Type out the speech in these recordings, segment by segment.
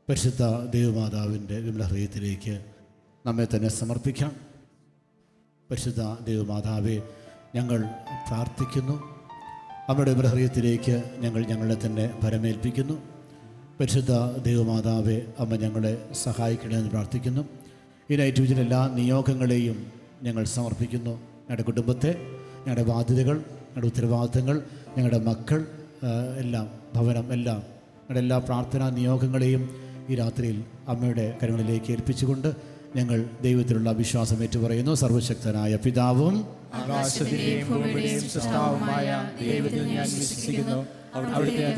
പരിശുദ്ധ ദൈവമാതാവിൻ്റെ വിമല ഹൃദയത്തിലേക്ക് നമ്മെ തന്നെ സമർപ്പിക്കാം. പരിശുദ്ധ ദൈവമാതാവെ, ഞങ്ങൾ പ്രാർത്ഥിക്കുന്നു. അമ്മയുടെ വിമല ഹൃദയത്തിലേക്ക് ഞങ്ങളെ തന്നെ ഭരമേൽപ്പിക്കുന്നു. പരിശുദ്ധ ദൈവമാതാവെ, അമ്മ ഞങ്ങളെ സഹായിക്കണമെന്ന് പ്രാർത്ഥിക്കുന്നു. ഈ നൈറ്റ് വിജിൽ എല്ലാ നിയോഗങ്ങളെയും ഞങ്ങൾ സമർപ്പിക്കുന്നു. ഞങ്ങളുടെ കുടുംബത്തെ, ഞങ്ങളുടെ ബാധ്യതകൾ, ഞങ്ങളുടെ ഉത്തരവാദിത്തങ്ങൾ, ഞങ്ങളുടെ മക്കൾ, എല്ലാം, ഭവനം, എല്ലാം, ഞങ്ങളുടെ എല്ലാ പ്രാർത്ഥനാ നിയോഗങ്ങളെയും ഈ രാത്രിയിൽ അമ്മയുടെ കരങ്ങളിലേക്ക് ഏൽപ്പിച്ചുകൊണ്ട് ഞങ്ങൾ ദൈവത്തിലുള്ള വിശ്വാസം ഏറ്റുപറയുന്നു. സർവശക്തനായ പിതാവും ആകാശത്തിന്റെയും ഭൂമിയുടെയും സൃഷ്ടാവുമായ ദൈവത്തിൽ ഞാൻ വിശ്വസിക്കുന്നു. അവിടുത്തെ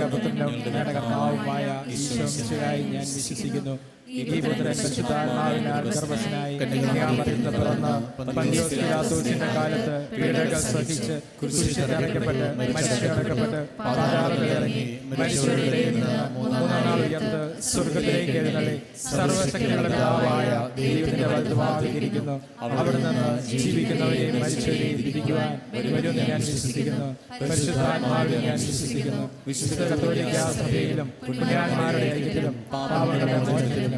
കർത്താവുമായ ഈശോ മിശിഹായിൽ ഞാൻ വിശ്വസിക്കുന്നു. ഈ പുത്രൻ പരിശുദ്ധാത്മാവിനാൽ ഗർഭസ്ഥനായി കന്യകാമറിയത്തിൽ പിറന്ന് പന്തിയോസ് പിലാത്തോസിന്റെ കാലത്ത് പീഡകൾ സഹിച്ച് ക്രൂശിൽ തറയ്ക്കപ്പെട്ട് മരിച്ചടക്കപ്പെട്ട് പാതാളത്തിൽ ഇറങ്ങി മരിച്ചവരുടെ നിന്ന് മൂന്നാം നാൾ ഉയർത്ത് സ്വർഗ്ഗത്തിലേക്ക് എഴുന്നള്ളി സർവ്വശക്തികളുടെ പിതാവായ ദൈവത്തിന്റെ വലത്തുഭാഗത്തിരിക്കുന്നു. അവിടെ നിന്ന് ജീവിക്കുന്നവരെയും മരിച്ചവരെയും വിധിക്കുവാൻ വരുമെന്ന് ഞാൻ വിശ്വസിക്കുന്നു. പരിശുദ്ധാത്മാവിൽ ഞാൻ വിശ്വസിക്കുന്നു. വിശുദ്ധ കത്തോലിക്ക സഭയിലും പുണ്യാന്മാരുടെ ഐക്യത്തിലും പാപങ്ങളുടെ മോചനത്തിലും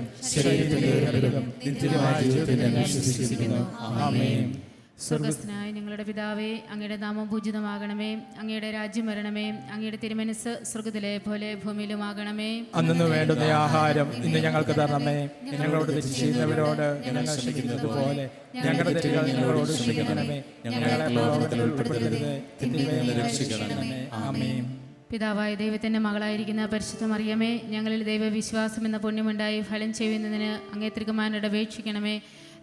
സ്വർഗ്ഗസ്ഥനായ ഞങ്ങളുടെ പിതാവേ, അങ്ങയുടെ നാമം പൂജിതമാകണമേ. അങ്ങയുടെ രാജ്യം വരണമേ. അങ്ങയുടെ തിരുമനസ്സ് സ്വർഗ്ഗത്തിലെ പോലെ ഭൂമിയിലുമാകണമേ. അന്നു വേണ്ടുന്ന ആഹാരം ഇന്ന് ഞങ്ങൾക്ക് തരണമേ. ഞങ്ങളോട് തെറ്റ് ചെയ്യുന്നവരോട് ഞങ്ങൾ ക്ഷമിക്കുന്നത് പോലെ ഞങ്ങളുടെ തെറ്റുകൾ ഞങ്ങളോട് ക്ഷമിക്കണമേ. ഞങ്ങളെ പ്രലോഭനത്തിൽ ഉൾപ്പെടുത്തരുത്, തിന്മയിൽ നിന്ന് രക്ഷിക്കണമേ. ആമേൻ. പിതാവായ ദൈവത്തിൻ്റെ മകളായിരിക്കുന്ന പരിശുദ്ധ മറിയമേ, ഞങ്ങളിൽ ദൈവവിശ്വാസം എന്ന പുണ്യമുണ്ടായി ഫലം ചെയ്യുന്നതിന് അങ്ങേ തിരുക്കുമാരനോട് അപേക്ഷിക്കണമേ.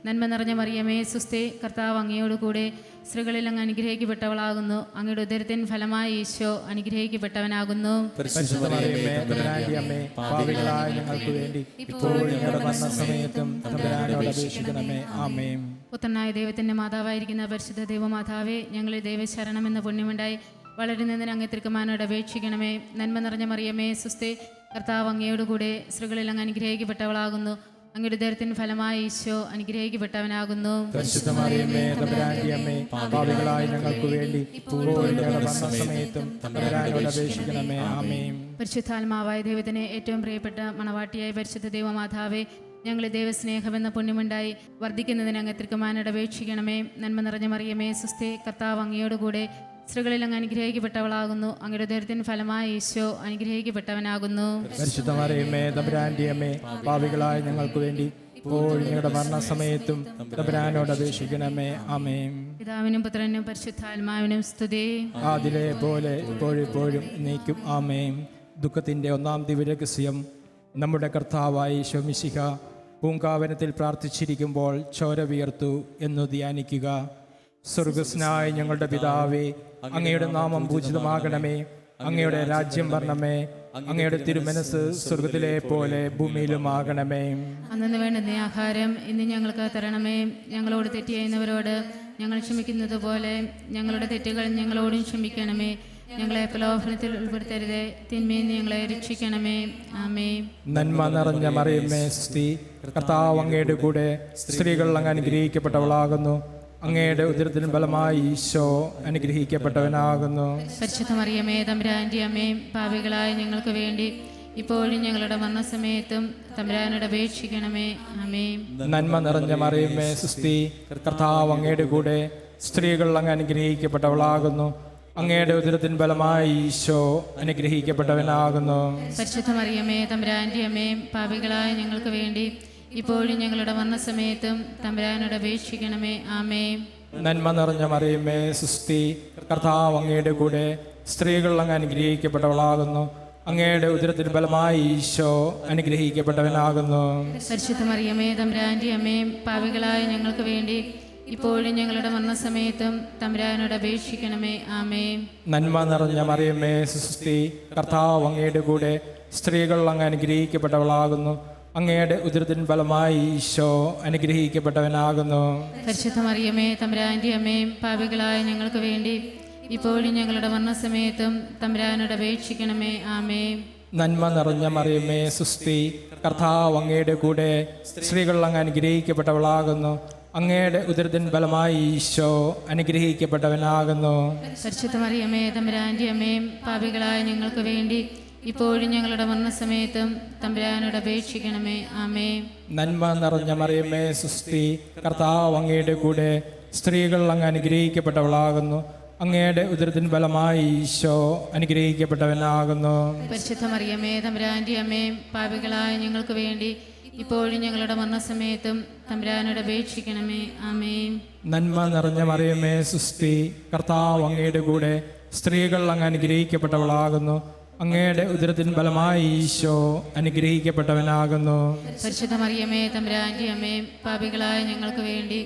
നന്മ നിറഞ്ഞ മറിയമേ, സുസ്ഥേ, കർത്താവ് അങ്ങയോടുകൂടെ സ്ത്രീകളിൽ അങ്ങ് അനുഗ്രഹിക്കപ്പെട്ടവളാകുന്നു. അങ്ങയുടെ ഉദരത്തിൻ ഫലമായി ഈശോ അനുഗ്രഹിക്കപ്പെട്ടവനാകുന്നു. പുത്രനായ ദൈവത്തിൻ്റെ മാതാവായിരിക്കുന്ന പരിശുദ്ധ ദൈവമാതാവേ, ഞങ്ങളിൽ ദൈവശരണം എന്ന പുണ്യമുണ്ടായി വളരുന്നതിന് അങ്ങേ തിരുക്കുമാരനോട് അപേക്ഷിക്കണമേ. നന്മ നിറഞ്ഞ മറിയമേ, സുസ്ഥേ, കർത്താവ് അങ്ങയോടുകൂടെ സ്ത്രീകളിൽ അങ്ങ് അനുഗ്രഹിക്കപ്പെട്ടവളാകുന്നു. അങ്ങയുടെ ഉദരത്തിൻ ഫലമായി ഈശോ അനുഗ്രഹിക്കപ്പെട്ടവനാകുന്നു. പരിശുദ്ധാത്മാവായ ദൈവത്തിന് ഏറ്റവും പ്രിയപ്പെട്ട മണവാട്ടിയായ പരിശുദ്ധ ദൈവമാതാവേ, ഞങ്ങളെ ദൈവസ്നേഹമെന്ന പുണ്യമുണ്ടായി വർദ്ധിക്കുന്നതിന് അങ്ങ് തിരുക്കുമാരനോട് അപേക്ഷിക്കണമേ. നന്മ നിറഞ്ഞ മറിയമേ, സുസ്ഥേ, കർത്താവ് അങ്ങയോടുകൂടെ സ്ത്രീകളിൽ അങ്ങ് അനുഗ്രഹിക്കപ്പെട്ടവളാകുന്നു. അങ്ങയുടെ ഉദരത്തിൻ ഫലമായി ഈശോ അനുഗ്രഹിക്കപ്പെട്ടവനാകുന്നു. പരിശുദ്ധമറിയമേ, തമ്പുരാന്റെ അമ്മേ, പാപികളായ ഞങ്ങൾക്ക് വേണ്ടി ഇപ്പോഴും ഞങ്ങളുടെ മരണസമയത്തും തമ്പുരാനോട് അപേക്ഷിക്കണമേ. ആമേൻ. പിതാവിനും പുത്രനും പരിശുദ്ധാത്മാവിനും സ്തുതി. ആദിലെ പോലെ ഇപ്പോഴും എന്നേക്കും. ആമേൻ. ദുഃഖത്തിന്റെ ഒന്നാം ദിവ്യരഹസ്യം. നമ്മുടെ കർത്താവായ ഈശോ മിശിഹ പൂങ്കാവനത്തിൽ പ്രാർത്ഥിച്ചിരിക്കുമ്പോൾ ചോര വിയർത്തു എന്ന് ധ്യാനിക്കുക. സ്വർഗ്ഗസ്ഥനായ ഞങ്ങളുടെ പിതാവേ, അങ്ങയുടെ നാമം പൂജിതമാകണമേ. അങ്ങയുടെ രാജ്യം വരണമേ. അങ്ങയുടെ തിരുമനസ്സ് സ്വർഗ്ഗത്തിലെ പോലെ ഭൂമിയിലുമാകണമേ. അന്നു വേണ്ടുന്ന ആഹാരം ഇന്ന് ഞങ്ങൾക്ക് തരണമേ. ഞങ്ങളോട് തെറ്റ് ചെയ്യുന്നവരോട് ഞങ്ങൾ ക്ഷമിക്കുന്നത് പോലെ ഞങ്ങളുടെ തെറ്റുകൾ ഞങ്ങളോടും ക്ഷമിക്കണമേ. ഞങ്ങളെ പ്രലോഭനത്തിൽ ഉൾപ്പെടുത്തരുതേ, തിന്മയിൽ ഞങ്ങളെ രക്ഷിക്കണമേ. ആമേൻ. നന്മ നിറഞ്ഞ മറിയമേ, സ്തുതി, കർത്താവ് അങ്ങയുടെ കൂടെ സ്ത്രീകൾ അങ്ങ് അനുഗ്രഹിക്കപ്പെട്ടവളാകുന്നു. അങ്ങയുടെ ഉദരത്തിന് ഫലമായി ഈശോ അനുഗ്രഹിക്കപ്പെട്ടവനാകുന്നു. പരിശുദ്ധ മറിയമേ, തമ്പുരാന്റെ അമ്മേ, പാപികളായ ഞങ്ങൾക്ക് വേണ്ടി ഇപ്പോഴും ഞങ്ങളുടെ മരണസമയത്തും തമ്പുരാനോട് അപേക്ഷിക്കണമേ. ആമേൻ. നന്മ നിറഞ്ഞ മറിയമേ, സ്തുതി, കർത്താവ് അങ്ങയുടെ കൂടെ സ്ത്രീകൾ അങ്ങ് അനുഗ്രഹിക്കപ്പെട്ടവളാകുന്നു. അങ്ങയുടെ ഉദരത്തിന് ഫലമായി ഈശോ അനുഗ്രഹിക്കപ്പെട്ടവനാകുന്നു. പരിശുദ്ധ മറിയമേ, തമ്പുരാന്റെ അമ്മേ, പാപികളായ ഞങ്ങൾക്ക് വേണ്ടി ഇപ്പോഴും ഞങ്ങളുടെ മരണസമയത്തും തമ്പുരാനോട് അപേക്ഷിക്കണമേ. ആമേൻ. നന്മ നിറഞ്ഞ മറിയമേ, സ്തുതി, കർത്താവ് അങ്ങയുടെ കൂടെ സ്ത്രീകൾ അങ്ങ് അനുഗ്രഹിക്കപ്പെട്ടവളാകുന്നു. അങ്ങയുടെ ഉദരത്തിന് ഫലമായി ഈശോ അനുഗ്രഹിക്കപ്പെട്ടവനാകുന്നു. പരിശുദ്ധ മറിയമേ, തമ്പുരാന്റെ അമ്മേ, പാപികളായ ഞങ്ങൾക്ക് വേണ്ടി ഇപ്പോഴും ഞങ്ങളുടെ മരണസമയത്തും തമ്പുരാനോട് അപേക്ഷിക്കണമേ. ആമേൻ. നന്മ നിറഞ്ഞ മറിയമേ, സ്തുതി, കർത്താവ് അങ്ങയുടെ കൂടെ സ്ത്രീകൾ അങ്ങ് അനുഗ്രഹിക്കപ്പെട്ടവളാകുന്നു. അങ്ങയുടെ ഉദരത്തിൻ ഫലമായി ഈശോ അനുഗ്രഹിക്കപ്പെട്ടവനാകുന്നു. പരിശുദ്ധ മറിയമേ, തമ്പുരാന്റെ അമ്മേ, പാപികളായ ഞങ്ങൾക്ക് വേണ്ടി ഇപ്പോഴും ഞങ്ങളുടെ മരണസമയത്തും തമ്പുരാനോട് അപേക്ഷിക്കണമേ. ആമേൻ. നന്മ നിറഞ്ഞ മറിയമേ, സ്തുതി, കർത്താവ് അങ്ങയുടെ കൂടെ സ്ത്രീകൾ അങ്ങ് അനുഗ്രഹിക്കപ്പെട്ടവളാകുന്നു. അങ്ങയുടെ ഉദരത്തിൻ ഫലമായി ഈശോ അനുഗ്രഹിക്കപ്പെട്ടവനാകുന്നു. പരിശുദ്ധ മറിയമേ, തമ്പുരാന്റെ അമ്മേ, പാപികളായ ഞങ്ങൾക്ക് വേണ്ടി ഇപ്പോഴും ഞങ്ങളുടെ മരണസമയത്തും തമ്പുരാനോട് അപേക്ഷിക്കണമേ. ആമേൻ. നന്മ നിറഞ്ഞ മറിയമേ സുസ്തി, കർത്താവ് അങ്ങയുടെ കൂടെ, സ്ത്രീകൾ അങ്ങ് അനുഗ്രഹിക്കപ്പെട്ടവളാകുന്നു. അങ്ങയുടെ ഉദരത്തിൻ ഫലമായി ഈശോ അനുഗ്രഹിക്കപ്പെട്ടവനാകുന്നു. പരിശുദ്ധ മറിയമേ തമ്പുരാന്റെ അമ്മേ, പാപികളായ ഞങ്ങൾക്ക് വേണ്ടി ഇപ്പോഴും ഞങ്ങളുടെ മരണസമയത്തും തമ്പുരാനോട് അപേക്ഷിക്കണമേ. ആമേൻ. നന്മ നിറഞ്ഞ മറിയമേ സുസ്തി, കർത്താവ് അങ്ങയുടെ കൂടെ, സ്ത്രീകൾ അങ്ങ് അനുഗ്രഹിക്കപ്പെട്ടവളാകുന്നു. അങ്ങയുടെ ഉദരത്തിൻ ഫലമായി ഈശോ അനുഗ്രഹിക്കപ്പെട്ടവനാകുന്നു. പരിശുദ്ധ മറിയമേ തമ്പുരാന്റെ അമ്മേ, പാപികളായ ഞങ്ങൾക്ക് വേണ്ടി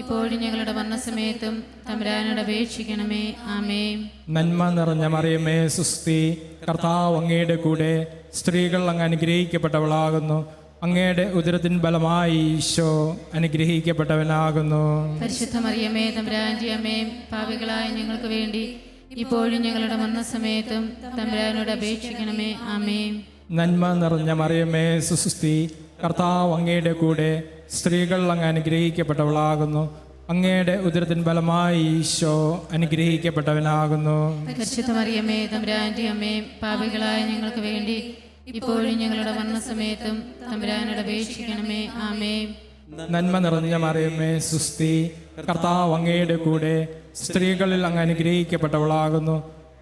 ഇപ്പോഴും ഞങ്ങളുടെ മരണസമയത്തും തമ്പുരാനോട് അപേക്ഷിക്കണമേ. ആമേൻ. നന്മ നിറഞ്ഞ മറിയമേ സുസ്തി, കർത്താവ് അങ്ങയുടെ കൂടെ, സ്ത്രീകൾ അങ്ങ് അനുഗ്രഹിക്കപ്പെട്ടവളാകുന്നു. അങ്ങയുടെ ഉദരത്തിൻ ഫലമായി ഈശോ അനുഗ്രഹിക്കപ്പെട്ടവനാകുന്നു. പരിശുദ്ധ മറിയമേ തമ്പുരാന്റെ അമ്മേ, പാപികളായ ഞങ്ങൾക്ക് വേണ്ടി ഇപ്പോഴും ഞങ്ങളുടെ മരണസമയത്തും തമ്പുരാനോട് അപേക്ഷിക്കണമേ. ആമേൻ. നന്മ നിറഞ്ഞ മറിയമേ സുസ്തി, കർത്താവ് അങ്ങയുടെ കൂടെ, സ്ത്രീകൾ അങ്ങ് അനുഗ്രഹിക്കപ്പെട്ടവളാകുന്നു. അങ്ങയുടെ ഉദരത്തിൻ ഫലമായി ഈശോ അനുഗ്രഹിക്കപ്പെട്ടവനാകുന്നു. പരിശുദ്ധ മറിയമേ തമ്പുരാന്റെ അമ്മേ, പാപികളായ ഞങ്ങൾക്ക് വേണ്ടി ഇപ്പോഴും ഞങ്ങളുടെ മരണസമയത്തും തമ്പുരാനോട് അപേക്ഷിക്കണമേ. ആമേൻ. നന്മ നിറഞ്ഞ മറിയമേ സുസ്തി, കർത്താവ് അങ്ങയുടെ കൂടെ, സ്ത്രീകളിൽ അങ്ങ് അനുഗ്രഹിക്കപ്പെട്ടവളാകുന്നു.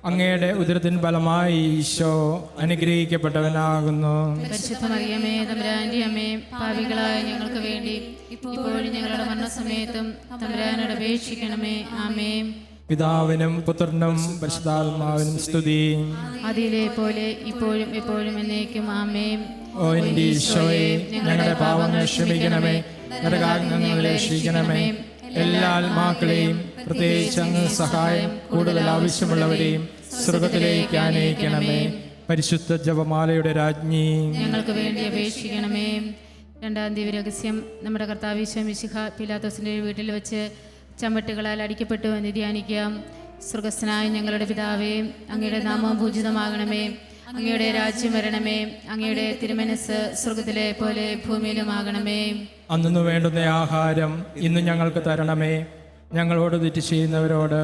അങ്ങയുടെ ഉദരത്തിൻ ഫലമായി ഈശോ അനുഗ്രഹിക്കപ്പെട്ടവനാകുന്നു. പരിശുദ്ധ മറിയമേ തമ്പുരാന്റെ അമ്മേ, പാപികളായ ഞങ്ങൾക്ക് വേണ്ടി ഇപ്പോഴും ഞങ്ങളുടെ മരണസമയത്തും തമ്പുരാനോട് അപേക്ഷിക്കണമേ. ആമേൻ. പിതാവിനും പുത്രനും പരിശുദ്ധാത്മാവിനും സ്തുതി. അതിലെ പോലെ ഇപ്പോഴും എപ്പോഴും എന്നേക്കും. ആമേൻ. ഓ എൻ്റെ ഈശോയെ, ഞങ്ങളുടെ പാപങ്ങൾ ക്ഷമിക്കണമേ, നരകാഗ്നിയിൽ രക്ഷിക്കണമേ. എല്ലാ ആത്മാക്കളെയും, പ്രത്യേകിച്ച് അങ്ങ് സഹായം കൂടുതൽ ആവശ്യമുള്ളവരെയും സ്വർഗ്ഗത്തിലേക്ക് ആനയിക്കണമേ. പരിശുദ്ധ ജപമാലയുടെ രാജ്ഞി, ഞങ്ങൾക്ക് വേണ്ടി അപേക്ഷിക്കണമേ. രണ്ടാം ദിവ്യരഹസ്യം. നമ്മുടെ കർത്താവ് ഈശോ മിശിഹ പീലാത്തോസിന്റെ വീട്ടിൽ വെച്ച് ചമ്മട്ടുകളാൽ അടിക്കപ്പെട്ടു എന്ന് ധ്യാനിക്കാം. സ്വർഗസ്ഥനായ ഞങ്ങളുടെ പിതാവേ, അങ്ങയുടെ നാമം പൂജിതമാകണമേ. അങ്ങയുടെ രാജ്യം വരണമേ. അങ്ങയുടെ തിരുമനസ് സ്വർഗത്തിലെ പോലെ ഭൂമിയിലുമാകണമേ. അന്നു വേണ്ടുന്ന ആഹാരം ഇന്ന് ഞങ്ങൾക്ക് തരണമേ. ഞങ്ങളോട് തെറ്റ് ചെയ്യുന്നവരോട്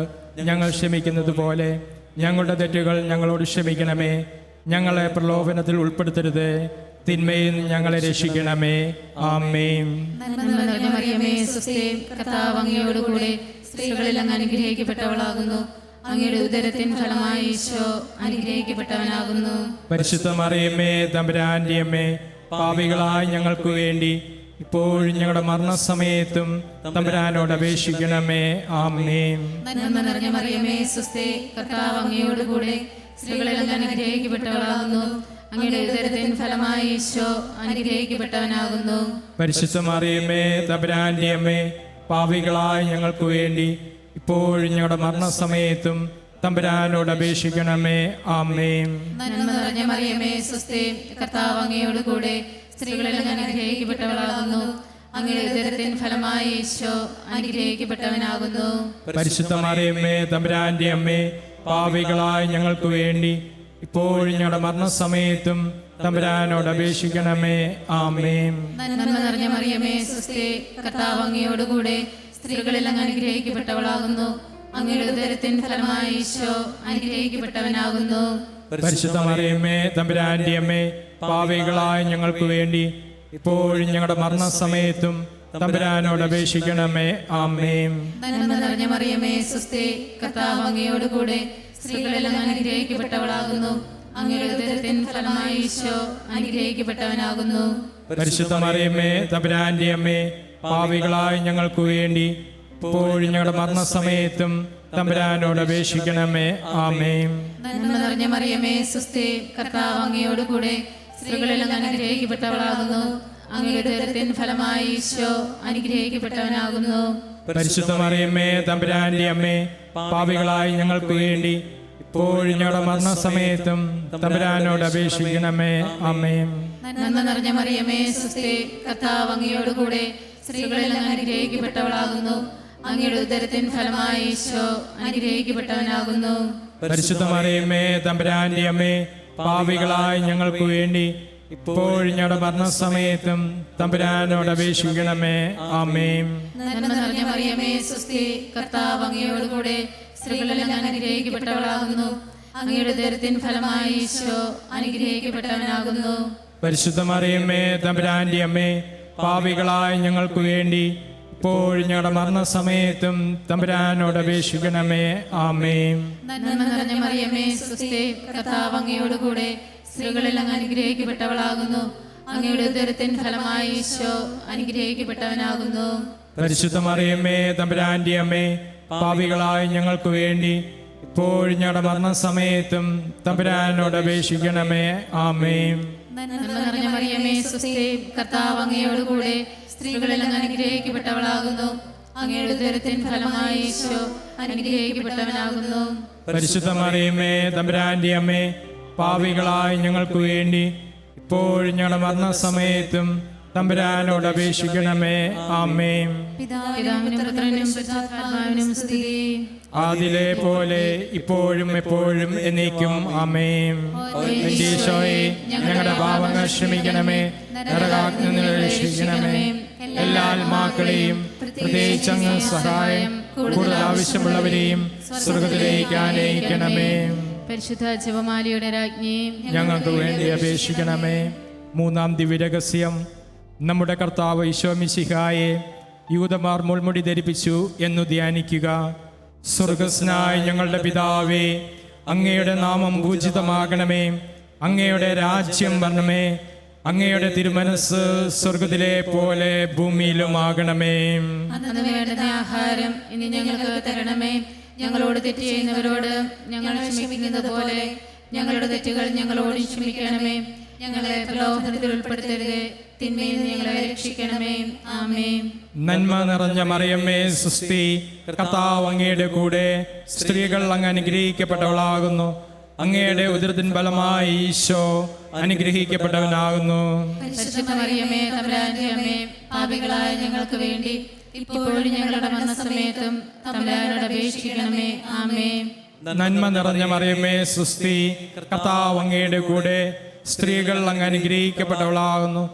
ഞങ്ങൾ ക്ഷമിക്കുന്നത് പോലെ ഞങ്ങളുടെ തെറ്റുകൾ ഞങ്ങളോട് ക്ഷമിക്കണമേ. ഞങ്ങളെ പ്രലോഭനത്തിൽ ഉൾപ്പെടുത്തരുത്, തിന്മയിൽ നിന്ന് ഞങ്ങളെ രക്ഷിക്കണമേ. ആമേൻ. നന്മ നിറഞ്ഞ മറിയമേ സുസ്തേ, കർത്താവ് അങ്ങയോട് കൂടെ, സ്ത്രീകളിൽ അങ്ങ് അനുഗ്രഹിക്കപ്പെട്ടവളാകുന്നു. അങ്ങയുടെ ഉദരത്തിൻ ഫലമായി ഈശോ അനുഗ്രഹിക്കപ്പെട്ടവനാകുന്നു. പരിശുദ്ധ മറിയമ്മേ തമ്പുരാന്റെ അമ്മേ, പാപികളായ ഞങ്ങൾക്ക് വേണ്ടി ഇപ്പോഴും ഞങ്ങളുടെ മരണസമയത്തും തമ്പുരാനോട് അപേക്ഷിക്കണമേ. ആമേൻ. നന്മ നിറഞ്ഞ മറിയമേ സുസ്തേ, കർത്താവ് അങ്ങയോട് കൂടെ, സ്ത്രീകളിൽ അങ്ങ് അനുഗ്രഹിക്കപ്പെട്ടവളാകുന്നു. അങ്ങയുടെ ഉദരത്തിൻ ഫലമായി ഈശോ അനുഗ്രഹിക്കപ്പെട്ടവനാകുന്നു. പരിശുദ്ധ മറിയമ്മേ തമ്പുരാന്റെ അമ്മേ, പാപികളായ ഞങ്ങൾക്ക് വേണ്ടി ഇപ്പോഴും ഞങ്ങളുടെ മരണസമയത്തും തമ്പുരാനോട് അപേക്ഷിക്കണമേ. ആമേൻ. നന്മ നിറഞ്ഞ മറിയമേ സുസ്തേ, കർത്താവ് അങ്ങയോട് കൂടെ, സ്ത്രീകളിൽ അങ്ങ് അനുഗ്രഹിക്കപ്പെട്ടവളാകുന്നു. അങ്ങയുടെ ഉദരത്തിൻ ഫലമായി ഈശോ അനുഗ്രഹിക്കപ്പെട്ടവനാകുന്നു. പരിശുദ്ധ മറിയമ്മേ തമ്പുരാന്റെ അമ്മേ, പാപികളായ ഞങ്ങൾക്ക് വേണ്ടി ഇപ്പോഴും ഞങ്ങളുടെ മരണസമയത്തും തമ്പുരാനോട് അപേക്ഷിക്കണമേ. ആമേൻ. നന്മ നിറഞ്ഞ മറിയമേ സുസ്തേ, കർത്താവ് അങ്ങയോട് കൂടെ, സ്ത്രീകളിൽ അങ്ങ് അനുഗ്രഹിക്കപ്പെട്ടവളാകുന്നു. അങ്ങയുടെ ഉദരത്തിൻ ഫലമായി ഈശോ അനുഗ്രഹിക്കപ്പെട്ടവനാകുന്നു. പരിശുദ്ധ മറിയമ്മേ തമ്പുരാന്റെ അമ്മേ, പാപികളായ ഞങ്ങൾക്ക് വേണ്ടി ഇപ്പോഴും ഞങ്ങളുടെ മരണസമയത്തും തമ്പുരാനോട് അപേക്ഷിക്കണമേ. ആമേൻ. നന്മ നിറഞ്ഞ മറിയമേ സുസ്തേ, കർത്താവ് അങ്ങയോട് കൂടെ, സ്ത്രീകളിൽ അങ്ങ് അനുഗ്രഹിക്കപ്പെട്ടവളാകുന്നു. അങ്ങയുടെ ഉദരത്തിൻ ഫലമായി ഈശോ അനുഗ്രഹിക്കപ്പെട്ടവനാകുന്നു. പരിശുദ്ധ മറിയമ്മേ തമ്പുരാന്റെ അമ്മേ, പാപികളായ ഞങ്ങൾക്ക് വേണ്ടി ഇപ്പോഴും ഞങ്ങളുടെ മരണസമയത്തും തമ്പുരാനോട് അപേക്ഷിക്കണമേ. ആമേൻ. നന്മ നിറഞ്ഞ മറിയമേ സുസ്തേ, കർത്താവ് അങ്ങയോട് കൂടെ, സ്ത്രീകളിൽ അങ്ങ് അനുഗ്രഹിക്കപ്പെട്ടവളാകുന്നു. അങ്ങയുടെ ഉദരത്തിൻ ഫലമായി ഈശോ അനുഗ്രഹിക്കപ്പെട്ടവനാകുന്നു. പരിശുദ്ധ മറിയമ്മേ തമ്പുരാന്റെ അമ്മേ, പാപികളായ ഞങ്ങൾക്ക് വേണ്ടി ഇപ്പോഴും ഞങ്ങളുടെ മരണസമയത്തും തമ്പുരാനോട് അപേക്ഷിക്കണമേ. ആമേൻ. നന്മ നിറഞ്ഞ മറിയമേ സുസ്തേ, കർത്താവ് അങ്ങയോട് കൂടെ, സ്ത്രീകളിൽ അങ്ങ് അനുഗ്രഹിക്കപ്പെട്ടവളാകുന്നു. അങ്ങയുടെ ഉദരത്തിൻ ഫലമായി ഈശോ അനുഗ്രഹിക്കപ്പെട്ടവനാകുന്നു. പരിശുദ്ധ മറിയമ്മേ തമ്പുരാന്റെ അമ്മേ, പാപികളായ ഞങ്ങൾക്ക് വേണ്ടി ഇപ്പോഴും ഞങ്ങളുടെ മരണസമയത്തും തമ്പുരാനോട് അപേക്ഷിക്കണമേ. ആമേൻ. നന്മ നിറഞ്ഞ മറിയമേ സുസ്തേ, കർത്താവ് അങ്ങയോട് കൂടെ, സ്ത്രീകളിൽ അങ്ങ് അനുഗ്രഹിക്കപ്പെട്ടവളാകുന്നു. അങ്ങയുടെ ഉദരത്തിൻ ഫലമായി ഈശോ അനുഗ്രഹിക്കപ്പെട്ടവനാകുന്നു. പരിശുദ്ധ മറിയമ്മേ തമ്പുരാന്റെ അമ്മേ, പാപികളായ ഞങ്ങൾക്ക് വേണ്ടി ഇപ്പോഴും ഞങ്ങളുടെ മരണസമയത്തും തമ്പുരാനോട് അപേക്ഷിക്കണമേ. ആമേൻ. നന്മ നിറഞ്ഞ മറിയമ്മേ സ്വസ്തി, കർത്താവ് അങ്ങയോടുകൂടെ സ്ത്രീകളിൽ അങ്ങ് അനുഗ്രഹിക്കപ്പെട്ടവളാകുന്നു. അങ്ങയുടെ ഉദരത്തിൻ ഫലമായി ഈശോ അനുഗ്രഹിക്കപ്പെട്ടവനാകുന്നു. പരിശുദ്ധ മറിയമ്മേ തമ്പുരാന്റെ അമ്മേ, പാപികളായ ഞങ്ങൾക്ക് വേണ്ടി ഇപ്പോഴും ഞങ്ങളുടെ മരണസമയത്തും തമ്പുരാനോട് അപേക്ഷിക്കണമേ. ആമേൻ. നന്മ നിറഞ്ഞ മറിയമ്മേ സ്വസ്തി, കർത്താവ് അങ്ങയോടുകൂടെ സ്ത്രീകളിൽ അങ്ങ് അനുഗ്രഹിക്കപ്പെട്ടവളാകുന്നു. അങ്ങയുടെ ഉദരത്തിൻ ഫലമായി ഈശോ അനുഗ്രഹിക്കപ്പെട്ടവനാകുന്നു. പരിശുദ്ധ മറിയമ്മേ തമ്പുരാന്റെ അമ്മേ, പാപികളായ ഞങ്ങൾക്ക് വേണ്ടി ഇപ്പോഴും ഞങ്ങളുടെ മരണസമയത്തും തമ്പുരാനോട് അപേക്ഷിക്കണമേ. ആമേൻ. പിതാവിനും പുത്രനും പരിശുദ്ധാത്മാവിനും സ്തുതി. ആദിലെ പോലെ ഇപ്പോഴും എപ്പോഴും എന്നേക്കും. ആമേൻ. എൻ്റെ ഈശോയെ, ഞങ്ങളുടെ പാപങ്ങൾ ക്ഷമിക്കണമേ, നരകാഗ്നിയിൽ നിന്ന് രക്ഷിക്കണമേ. എല്ലാ ആത്മാക്കളെയും പ്രത്യേകിച്ച് അങ്ങ് സഹായം കൂടുതൽ ആവശ്യമുള്ളവരെയും സ്വർഗ്ഗത്തിലേക്ക് ആനയിക്കണമേ. പരിശുദ്ധ ജപമാലയുടെ രാജ്ഞി, ഞങ്ങൾക്ക് വേണ്ടി അപേക്ഷിക്കണമേ. മൂന്നാം ദിവ്യരഹസ്യം, നമ്മുടെ കർത്താവ് ഈശോ മിശിഹായെ യൂദന്മാർ മുൾമുടി ധരിപ്പിച്ചു എന്നു ധ്യാനിക്കുക. സ്വർഗസ്നായ ഞങ്ങളുടെ പിതാവേ, അങ്ങയുടെ നാമം പൂജിതമാകണമേ, അങ്ങയുടെ രാജ്യം വരണമേ, അങ്ങയുടെ തിരുമനസ് സ്വർഗത്തിലെ പോലെ ഭൂമിയിലുമാകണമേ. അന്നു വേണ്ടുന്ന ആഹാരം ഇനി ഞങ്ങൾക്ക് തരണമേ. ഞങ്ങളോട് തെറ്റ് ചെയ്യുന്നവരോട് ഞങ്ങൾ ക്ഷമിക്കുന്നത് പോലെ ഞങ്ങളുടെ തെറ്റുകൾ ഞങ്ങളോട് ക്ഷമിക്കണമേ. ഞങ്ങളെ പ്രലോഭനത്തിൽ ഉൾപ്പെടുത്തരുതേ, തിന്മയിൽ നിന്ന് ഞങ്ങളെ രക്ഷിക്കണമേ. ആമേൻ. നന്മ നിറഞ്ഞ മറിയമ്മേ സുസ്തി, കർത്താവ് അങ്ങയുടെ കൂടെ സ്ത്രീകൾ അങ്ങ് അനുഗ്രഹിക്കപ്പെട്ടവളാകുന്നു. അങ്ങയുടെ ഉദരത്തിൻ ഫലമായി ഈശോ അനുഗ്രഹിക്കപ്പെട്ടവനാകുന്നു. പരിശുദ്ധ മറിയമ്മേ തമ്പുരാന്റെ അമ്മേ, പാപികളായ ഞങ്ങൾക്ക് വേണ്ടി ഇപ്പോഴും ഞങ്ങളുടെ മരണസമയത്തും തമ്പുരാനോട് അപേക്ഷിക്കണമേ. ആമേൻ. നന്മ നിറഞ്ഞ മറിയമ്മേ സുസ്തി, കർത്താവ് അങ്ങയുടെ കൂടെ സ്ത്രീകൾ അങ്ങ് അനുഗ്രഹിക്കപ്പെട്ടവളാകുന്നു.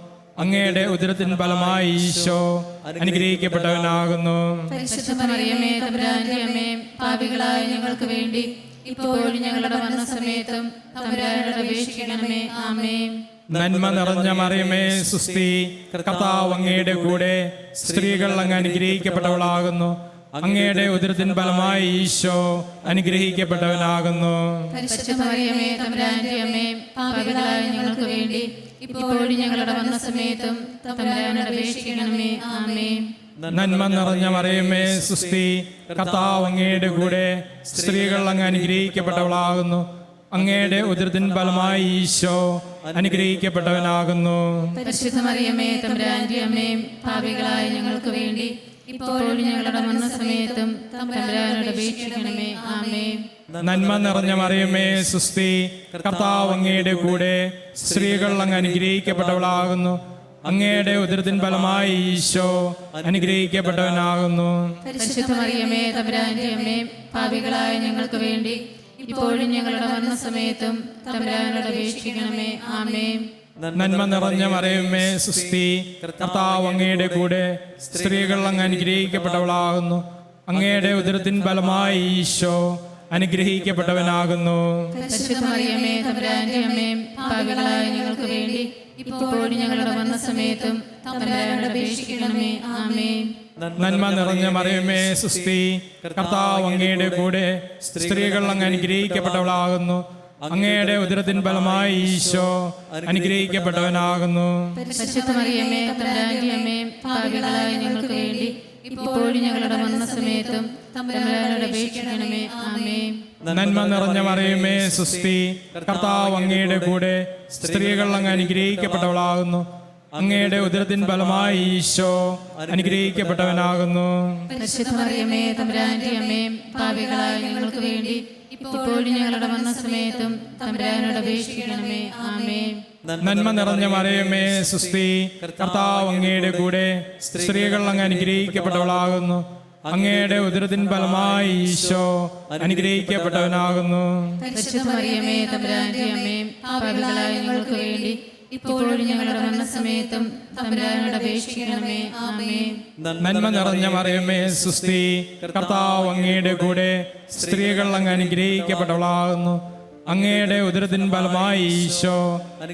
അങ്ങയുടെ ഉദരത്തിൻ ഫലമായി ഈശോ അനുഗ്രഹിക്കപ്പെട്ടവനാകുന്നു. പരിശുദ്ധ മറിയമ്മേ തമ്പുരാന്റെ അമ്മേ, പാപികളായ ഞങ്ങൾക്ക് വേണ്ടി ഇപ്പോഴും ഞങ്ങളുടെ മരണസമയത്തും തമ്പുരാനോട് അപേക്ഷിക്കണമേ. ആമേൻ. നന്മ നിറഞ്ഞ മറിയമേ സുസ്തി, കർത്താവ് അങ്ങയുടെ കൂടെ സ്ത്രീകൾ അങ്ങ് അനുഗ്രഹിക്കപ്പെട്ടവളാകുന്നു. അങ്ങയുടെ ഉദരത്തിൻ ഫലമായി ഈശോ അനുഗ്രഹിക്കപ്പെട്ടവനാകുന്നു. പരിശുദ്ധ മറിയമേ തമ്പുരാന്റെ അമ്മേ, പാപികളായ ഞങ്ങൾക്ക് വേണ്ടി ഇപ്പോഴും ഞങ്ങളുടെ മരണസമയത്തും തമ്പുരാനോട് അപേക്ഷിക്കണമേ. ആമേൻ. നന്മ നിറഞ്ഞ മറിയമേ സുസ്തി, കർത്താവ് അങ്ങയുടെ കൂടെ സ്ത്രീകൾ അങ്ങ് അനുഗ്രഹിക്കപ്പെട്ടവളാകുന്നു. അങ്ങയുടെ ഉദരത്തിൻ ഫലമായി ഈശോ അനുഗ്രഹിക്കപ്പെട്ടവനാകുന്നു. പരിശുദ്ധ മറിയമേ തമ്പുരാന്റെ അമ്മേ, പാപികളായ ഞങ്ങൾക്ക് വേണ്ടി ഇപ്പോഴും ഞങ്ങളുടെ മരണസമയത്തും തമ്പുരാനോട് അപേക്ഷിക്കണമേ. ആമേൻ. നന്മ നിറഞ്ഞ മറിയമേ സുസ്തി, കർത്താവ് അങ്ങയുടെ കൂടെ സ്ത്രീകൾ അങ്ങ് അനുഗ്രഹിക്കപ്പെട്ടവളാകുന്നു. അങ്ങയുടെ ഉദരത്തിൻ ഫലമായി ഈശോ അനുഗ്രഹിക്കപ്പെട്ടവനാകുന്നു. പരിശുദ്ധ മറിയമേ തമ്പുരാന്റെ അമ്മേ, പാപികളായ ഞങ്ങൾക്ക് വേണ്ടി ഇപ്പോഴും ഞങ്ങളുടെ മരണസമയത്തും തമ്പുരാനോട് അപേക്ഷിക്കണമേ. ആമേൻ. നന്മ നിറഞ്ഞ മറിയമേ സുസ്തി, കർത്താവ് അങ്ങയുടെ കൂടെ സ്ത്രീകൾ അങ്ങ് അനുഗ്രഹിക്കപ്പെട്ടവളാകുന്നു. അങ്ങയുടെ ഉദരത്തിൻ ഫലമായി ഈശോ അനുഗ്രഹിക്കപ്പെട്ടവനാകുന്നു. പരിശുദ്ധ മറിയമേ തമ്പുരാന്റെ അമ്മേ, പാപികളായ ഞങ്ങൾക്ക് വേണ്ടി ഇപ്പോഴും ഞങ്ങളുടെ മരണസമയത്തും തമ്പുരാനോട് അപേക്ഷിക്കണമേ. ആമേൻ. നന്മ നിറഞ്ഞ മറിയമേ സുസ്തി, കർത്താവ് അങ്ങയുടെ കൂടെ സ്ത്രീകൾ അങ്ങ് അനുഗ്രഹിക്കപ്പെട്ടവളാകുന്നു. അങ്ങയുടെ ഉദരത്തിൻ ഫലമായി ഈശോ അനുഗ്രഹിക്കപ്പെട്ടവനാകുന്നു. പരിശുദ്ധ മറിയമേ തമ്പുരാന്റെ അമ്മേ, പാപികളായ ഞങ്ങൾക്ക് വേണ്ടി ഇപ്പോഴും ഞങ്ങളുടെ മരണസമയത്തും തമ്പുരാനോട് അപേക്ഷിക്കണമേ. ആമേൻ. നന്മ നിറഞ്ഞ മറിയമേ സുസ്തി, കർത്താവ് അങ്ങയുടെ കൂടെ സ്ത്രീകൾ അങ്ങ് അനുഗ്രഹിക്കപ്പെട്ടവളാകുന്നു. അങ്ങയുടെ ഉദരത്തിൻ ഫലമായി ഈശോ അനുഗ്രഹിക്കപ്പെട്ടവനാകുന്നു. പരിശുദ്ധ മറിയമേ തമ്പുരാന്റെ അമ്മേ, പാപികളായ ഞങ്ങൾക്ക് വേണ്ടി ഇപ്പോഴും ഞങ്ങളുടെ മരണസമയത്തും തമ്പുരാനോട് അപേക്ഷിക്കണമേ. ആമേൻ. നന്മ നിറഞ്ഞ മറിയമേ സുസ്തി, കർത്താവ് അങ്ങയുടെ കൂടെ സ്ത്രീകൾ അങ്ങ് അനുഗ്രഹിക്കപ്പെട്ടവളാകുന്നു. അങ്ങയുടെ ഉദരത്തിൻ ഫലമായി ഈശോ അനുഗ്രഹിക്കപ്പെട്ടവനാകുന്നു. പരിശുദ്ധ മറിയമേ തമ്പുരാന്റെ അമ്മേ, പാപികളായ ഞങ്ങൾക്ക് വേണ്ടി ഇപ്പോഴും ഞങ്ങളുടെ മരണസമയത്തും തമ്പുരാനോട് അപേക്ഷിക്കണമേ. ആമേൻ. നന്മ നിറഞ്ഞ മറിയമേ സുസ്തി, കർത്താവ് അങ്ങയുടെ കൂടെ സ്ത്രീകൾ അങ്ങ് അനുഗ്രഹിക്കപ്പെട്ടവളാകുന്നു. അങ്ങയുടെ ഉദരത്തിൻ ഫലമായി ഈശോ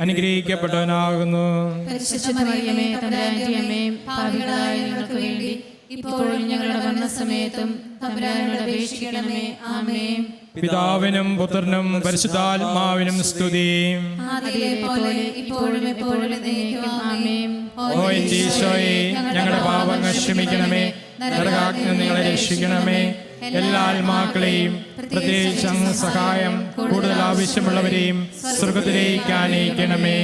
അനുഗ്രഹിക്കപ്പെട്ടവനാകുന്നു. പരിശുദ്ധ മറിയമേ തമ്പുരാന്റെ അമ്മേ, പാപികളായ ഞങ്ങൾക്ക് വേണ്ടി ഇപ്പോഴും ഞങ്ങളുടെ മരണസമയത്തും തമ്പുരാനോട് അപേക്ഷിക്കണമേ. ആമേൻ. പിതാവിനും പുത്രനും പരിശുദ്ധാത്മാവിനും സ്തുതി. ആദിയിലെ പോലെ ഇപ്പോഴും എപ്പോഴും എന്നേക്കും. ആമേൻ. ഓ എന്റെ ഈശോയെ, ഞങ്ങളുടെ പാപങ്ങൾ ക്ഷമിക്കണമേ, നരകാഗ്നിയിൽ നിന്ന് ഞങ്ങളെ രക്ഷിക്കണമേ. എല്ലാ ആത്മാക്കളെയും പ്രത്യേകിച്ച് അങ്ങ് സഹായം കൂടുതൽ ആവശ്യമുള്ളവരെയും സ്വർഗത്തിലേക്ക് ആനയിക്കണമേ.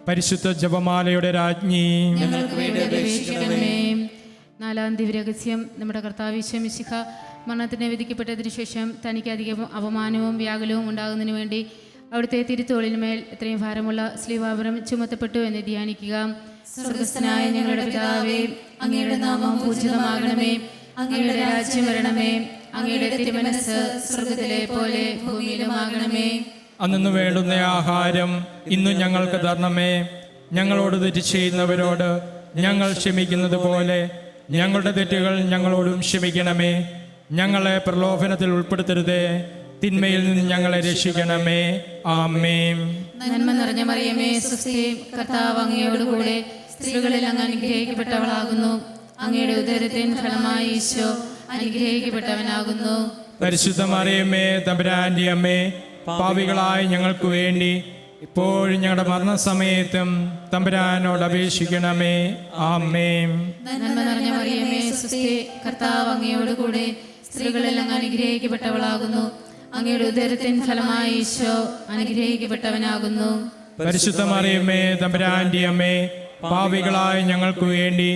പരിശുദ്ധ ജപമാലയുടെ രാജ്ഞി, ഞങ്ങൾക്ക് വേണ്ടി അപേക്ഷിക്കണമേ. നാലാം ദിവ്യരഹസ്യം. നമ്മുടെ കർത്താവ് ഈശോ മിശിഹ മരണത്തിന് വിധിക്കപ്പെട്ടതിനു ശേഷം തനിക്ക് അധികം അപമാനവും വ്യാകുലവും ഉണ്ടാകുന്നതിനു വേണ്ടി അവിടുത്തെ തിരുത്തോളിന്മേൽ എത്രയും ഭാരമുള്ള ശ്ലീവാപരം ചുമത്തപ്പെട്ടു എന്ന് ധ്യാനിക്കുക. സ്വർഗസ്ഥനായ ഞങ്ങളുടെ പിതാവേ, അങ്ങയുടെ നാമം പൂജിതമാകണമേ. അങ്ങയുടെ രാജ്യം വരണമേ. അങ്ങയുടെ തിരുമനസ്സ് സ്വർഗത്തിലെ പോലെ ഭൂമിയിലുമാകണമേ. അന്നു വേണ്ടുന്ന ആഹാരം ഇന്നും ഞങ്ങൾക്ക് തരണമേ. ഞങ്ങളോട് തെറ്റ് ചെയ്യുന്നവരോട് ഞങ്ങൾ ക്ഷമിക്കുന്നത് പോലെ ഞങ്ങളുടെ തെറ്റുകൾ ഞങ്ങളോടും ക്ഷമിക്കണമേ. ഞങ്ങളെ പ്രലോഭനത്തിൽ ഉൾപ്പെടുത്തരുതേ, തിന്മയിൽ നിന്ന് ഞങ്ങളെ രക്ഷിക്കണമേ. ആമേൻ. നന്മ നിറഞ്ഞ മറിയമേ, സ്വസ്തി, കർത്താവ് അങ്ങയോടുകൂടെ സ്ത്രീകളിൽ അങ്ങ് അനുഗ്രഹിക്കപ്പെട്ടവളാകുന്നു. അങ്ങയുടെ ഉദരത്തിൻ ഫലമായി ഈശോ അനുഗ്രഹിക്കപ്പെട്ടവനാകുന്നു. പരിശുദ്ധ മറിയമേ തമ്പുരാന്റെ അമ്മേ, പാപികളായ ഞങ്ങൾക്ക് വേണ്ടി ഇപ്പോഴും ഞങ്ങളുടെ മരണസമയത്തും തമ്പുരാനോട് അപേക്ഷിക്കണമേ. ആമേൻ. നന്മ നിറഞ്ഞ മറിയമേ, സ്വസ്തി, കർത്താവ് അങ്ങയോടുകൂടെ സ്ത്രീകളിൽ അങ്ങ് അനുഗ്രഹിക്കപ്പെട്ടവളാകുന്നു. അങ്ങയുടെ ഉദരത്തിൻ ഫലമായി ഈശോ അനുഗ്രഹിക്കപ്പെട്ടവനാകുന്നു. പരിശുദ്ധ മറിയമേ തമ്പുരാന്റെ അമ്മേ, പാപികളായ ഞങ്ങൾക്ക് വേണ്ടി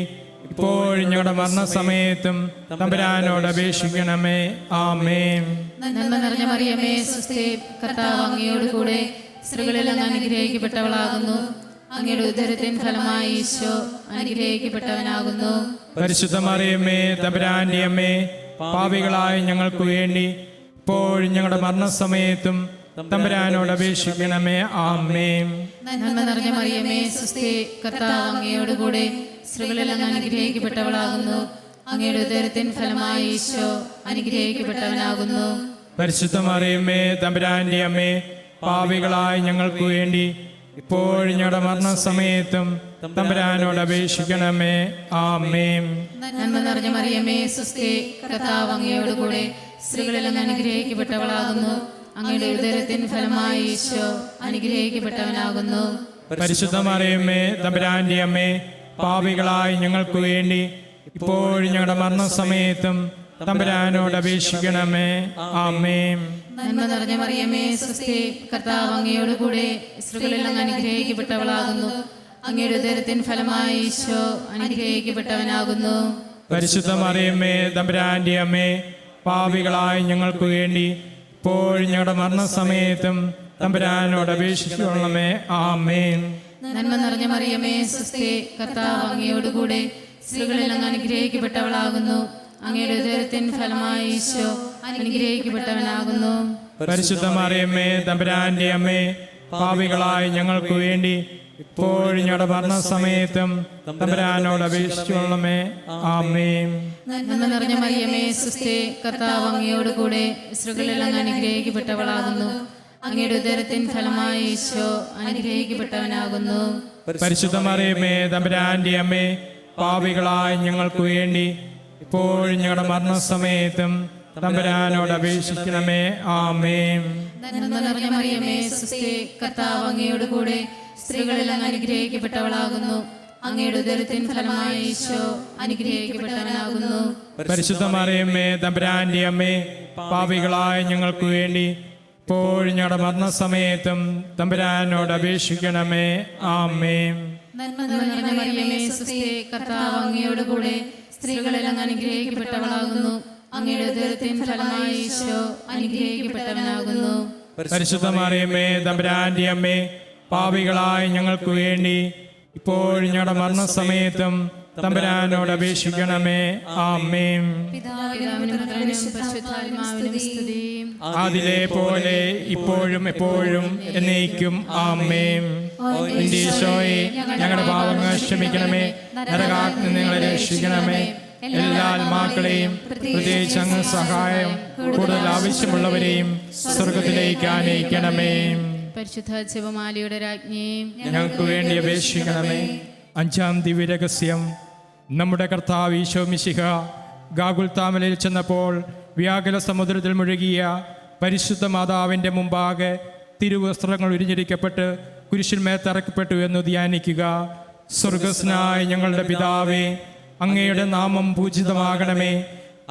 ഇപ്പോഴും ഞങ്ങളുടെ മരണസമയത്തും തമ്പുരാനോട് അപേക്ഷിക്കണമേ. ആമേൻ. നന്മ നിറഞ്ഞ മറിയമേ, സ്വസ്തി, കർത്താവ് അങ്ങയോടുകൂടെ സ്ത്രീകളിൽ അങ്ങ് അനുഗ്രഹിക്കപ്പെട്ടവളാകുന്നു. അങ്ങയുടെ ഉദരത്തിൻ ഫലമായി ഈശോ അനുഗ്രഹിക്കപ്പെട്ടവനാകുന്നു. പരിശുദ്ധ മറിയമേ തമ്പുരാന്റെ അമ്മേ, പാപികളായ ഞങ്ങൾക്ക് വേണ്ടി ഇപ്പോഴും ഞങ്ങളുടെ മരണസമയത്തും തമ്പുരാനോട് അപേക്ഷിക്കണമേ. ആമേൻ. നന്മ നിറഞ്ഞ മറിയമേ, സ്വസ്തി, കർത്താവ് അങ്ങയോടുകൂടെ സ്ത്രീകളിൽ അങ്ങ് അനുഗ്രഹിക്കപ്പെട്ടവളാകുന്നു. അങ്ങയുടെ ഉദരത്തിൻ ഫലമായി ഈശോ അനുഗ്രഹിക്കപ്പെട്ടവനാകുന്നു. പരിശുദ്ധ മറിയമേ തമ്പുരാന്റെ അമ്മേ, പാപികളായ ഞങ്ങൾക്ക് വേണ്ടി ഇപ്പോഴും ഞങ്ങളുടെ മരണസമയത്തും തമ്പുരാനോട് അപേക്ഷിക്കണമേ. ആമേൻ. നന്മ നിറഞ്ഞ മറിയമേ, സ്വസ്തി, കർത്താവ് അങ്ങയോടുകൂടെ സ്ത്രീകളിൽ അങ്ങ് അനുഗ്രഹിക്കപ്പെട്ടവളാകുന്നു. അങ്ങയുടെ ഉദരത്തിൻ ഫലമായി ഈശോ അനുഗ്രഹിക്കപ്പെട്ടവനാകുന്നു. പരിശുദ്ധ മറിയമേ തമ്പുരാന്റെ അമ്മേ, പാപികളായ ഞങ്ങൾക്ക് വേണ്ടി ഇപ്പോഴും ഞങ്ങളുടെ മരണസമയത്തും തമ്പുരാനോട് അപേക്ഷിക്കണമേ. ആമേൻ. നന്മ നിറഞ്ഞ മറിയമേ, സ്വസ്തി, കർത്താവ് അങ്ങയോടുകൂടെ സ്ത്രീകളിൽ അങ്ങ് അനുഗ്രഹിക്കപ്പെട്ടവളാകുന്നു. അങ്ങയുടെ ഉദരത്തിൻ ഫലമായി ഈശോ അനുഗ്രഹിക്കപ്പെട്ടവനാകുന്നു. പരിശുദ്ധ മറിയമേ തമ്പുരാന്റെ അമ്മേ, പാപികളായ ഞങ്ങൾക്ക് വേണ്ടി ഇപ്പോഴും ഞങ്ങളുടെ മരണസമയത്തും തമ്പുരാനോട് അപേക്ഷിക്കണമേ. ആമേൻ. നന്മ നിറഞ്ഞ മറിയമേ, സ്വസ്തി, കർത്താവ് അങ്ങയോടുകൂടെ സ്ത്രീകളിൽ അങ്ങ് അനുഗ്രഹിക്കപ്പെട്ടവളാകുന്നു. അങ്ങയുടെ ഉദരത്തിൻ ഫലമായി ഈശോ അനുഗ്രഹിക്കപ്പെട്ടവനാകുന്നു. പരിശുദ്ധ മറിയമേ തമ്പുരാന്റെ അമ്മേ, പാപികളായ ഞങ്ങൾക്ക് വേണ്ടി ഇപ്പോഴും ഞങ്ങളുടെ മരണസമയത്തും തമ്പുരാനോട് അപേക്ഷിക്കണമേ. ആമേൻ. നന്മ നിറഞ്ഞ മറിയമേ, സ്വസ്തി, കർത്താവ് അങ്ങയോടുകൂടെ സ്ത്രീകളിൽ അങ്ങ് അനുഗ്രഹിക്കപ്പെട്ടവളാകുന്നു. അങ്ങയുടെ ഉദരത്തിൻ ഫലമായി ഈശോ അനുഗ്രഹിക്കപ്പെട്ടവനാകുന്നു. പരിശുദ്ധ മറിയമേ തമ്പുരാന്റെ അമ്മേ, പാപികളായ ഞങ്ങൾക്ക് വേണ്ടി ഇപ്പോഴും ഞങ്ങളുടെ മരണസമയത്തും തമ്പുരാനോട് അപേക്ഷിക്കണമേ. ആമേൻ. നന്മ നിറഞ്ഞ മറിയമേ, സ്വസ്തി, കർത്താവ് അങ്ങയോടുകൂടെ സ്ത്രീകളിൽ അങ്ങ് അനുഗ്രഹിക്കപ്പെട്ടവളാകുന്നു. അങ്ങയുടെ ഉദരത്തിൻ ഫലമായി ഈശോ അനുഗ്രഹിക്കപ്പെട്ടവനാകുന്നു. പരിശുദ്ധ മറിയമേ തമ്പുരാന്റെ അമ്മേ, പാപികളായ ഞങ്ങൾക്ക് വേണ്ടി ഇപ്പോഴും ഞങ്ങളുടെ മരണസമയത്തും തമ്പുരാനോട് അപേക്ഷിക്കണമേ. ആമേൻ. നന്മ നിറഞ്ഞ മറിയമേ, സ്വസ്തി, കർത്താവ് അങ്ങയോടുകൂടെ സ്ത്രീകളിൽ അങ്ങ് അനുഗ്രഹിക്കപ്പെട്ടവളാകുന്നു. അങ്ങയുടെ ഉദരത്തിൻ ഫലമായി ഈശോ അനുഗ്രഹിക്കപ്പെട്ടവനാകുന്നു. പരിശുദ്ധ മറിയമേ തമ്പുരാന്റെ അമ്മേ, പാപികളായ ഞങ്ങൾക്ക് വേണ്ടി ഇപ്പോഴും ഞങ്ങളുടെ മരണസമയത്തും തമ്പുരാനോട് അപേക്ഷിക്കണമേ. ആമേൻ. പിതാവിനും പുത്രനും പരിശുദ്ധാത്മാവിനും സ്തുതി. അതിലെ പോലെ ഇപ്പോഴും എപ്പോഴും എന്നേക്കും. ആമേൻ. എന്റെ ഈശോയെ, ഞങ്ങളുടെ പാപങ്ങൾ ക്ഷമിക്കണമേ, നരകാഗ്നിയിൽ നിന്ന് ഞങ്ങളെ രക്ഷിക്കണമേ. എല്ലാ ആത്മാക്കളെയും പ്രത്യേകിച്ച് അങ്ങ് സഹായം കൂടുതൽ ആവശ്യമുള്ളവരെയും സ്വർഗത്തിലേക്ക് ആനയിക്കണമേ. പരിശുദ്ധ ജപമാലയുടെ രാജ്ഞിയും ഞങ്ങൾക്ക് വേണ്ടി അപേക്ഷിക്കണമേ. അഞ്ചാം ദിവ്യരഹസ്യം. നമ്മുടെ കർത്താവ് ഈശോ മിശിഹ ഗാഗുൽത്താമലയിൽ ചെന്നപ്പോൾ വ്യാകുല സമുദ്രത്തിൽ മുഴുകിയ പരിശുദ്ധ മാതാവിൻ്റെ മുമ്പാകെ തിരുവസ്ത്രങ്ങൾ ഉരിഞ്ഞിരിക്കപ്പെട്ട് കുരിശിന്മേൽ തറക്കപ്പെട്ടു എന്ന് ധ്യാനിക്കുക. സ്വർഗസ്നായ ഞങ്ങളുടെ പിതാവേ, അങ്ങയുടെ നാമം പൂജിതമാകണമേ.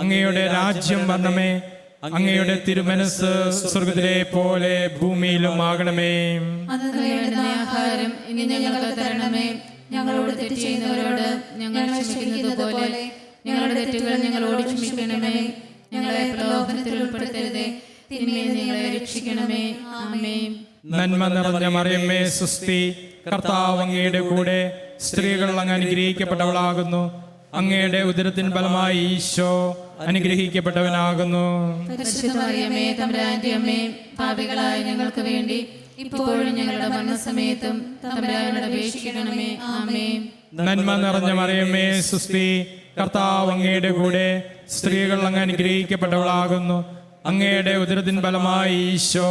അങ്ങയുടെ രാജ്യം വരണമേ. അങ്ങയുടെ തിരുമനസ് സ്വർഗത്തിലെ പോലെ ഭൂമിയിലും ആകണമേ. അന്നു വേണ്ടുന്ന ആഹാരം ഇനി ഞങ്ങൾക്ക് തരണമേ. ഞങ്ങളോട് തെറ്റ് ചെയ്യുന്നവരോട് ഞങ്ങൾ ക്ഷമിക്കുന്നത് പോലെ ഞങ്ങളുടെ തെറ്റുകൾ ഞങ്ങളോട് ക്ഷമിക്കണമേ. ഞങ്ങളെ പ്രലോഭനത്തിൽ ഉൾപ്പെടുത്തരുതേ, തിന്മയിൽ ഞങ്ങളെ രക്ഷിക്കണമേ. ആമേൻ. നന്മ നിറഞ്ഞ മറിയമ്മേ സുസ്തി, കർത്താവ് അങ്ങയുടെ കൂടെ സ്ത്രീകൾ അങ്ങ് അനുഗ്രഹിക്കപ്പെട്ടവളാകുന്നു. അങ്ങയുടെ ഉദരത്തിൻ ഫലമായി ഈശോ അനുഗ്രഹിക്കപ്പെട്ടവനാകുന്നു. പരിശുദ്ധ മറിയമേ തമ്പുരാന്റെ അമ്മേ, പാപികളായ ഞങ്ങൾക്ക് വേണ്ടി ഇപ്പോഴും ഞങ്ങളുടെ മരണസമയത്തും തമ്പുരാനോട് അപേക്ഷിക്കണമേ. ആമേൻ. നന്മ നിറഞ്ഞ മറിയമ്മേ സുസ്തി, കർത്താവ് അങ്ങയുടെ കൂടെ സ്ത്രീകൾ അങ്ങ് അനുഗ്രഹിക്കപ്പെട്ടവളാകുന്നു. അങ്ങയുടെ ഉദരത്തിൻ ഫലമായി ഈശോ